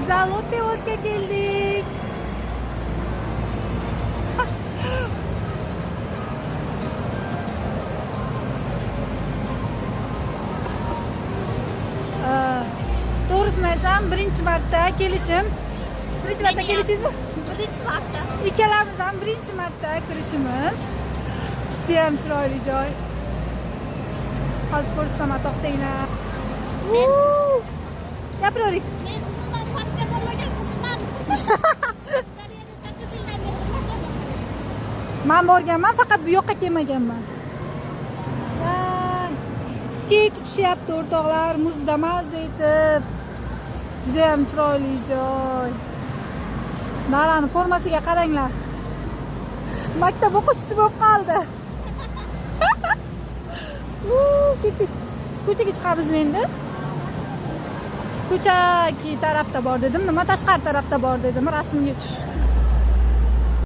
Zalote World'ga keldik. To'g'risini aytsam, birinchi marta kelishim. Birinchi marta kelishingiz? Birinchi marta. Ikkalamiz ham birinchi marta kirishimiz. Juda ham chiroyli joy. Hozir ko'rsataman, to'xtanglar. Gapiravering. Men umuman parkka bormagan qizman. Men borganman, faqat bu yoqqa kelmaganman. Skeyt tutishyapti o'rtoqlar, muzda mazza etib. Juda ham chiroyli joy. Narani formasiga qaranglar. Maktab o'quvchisi bo'lib qoldi. Ketdik. Ko'chaga chiqamiz endi. Ko'chaki tarafda bor dedim, nima tashqari tarafda bor dedim, rasmga tush.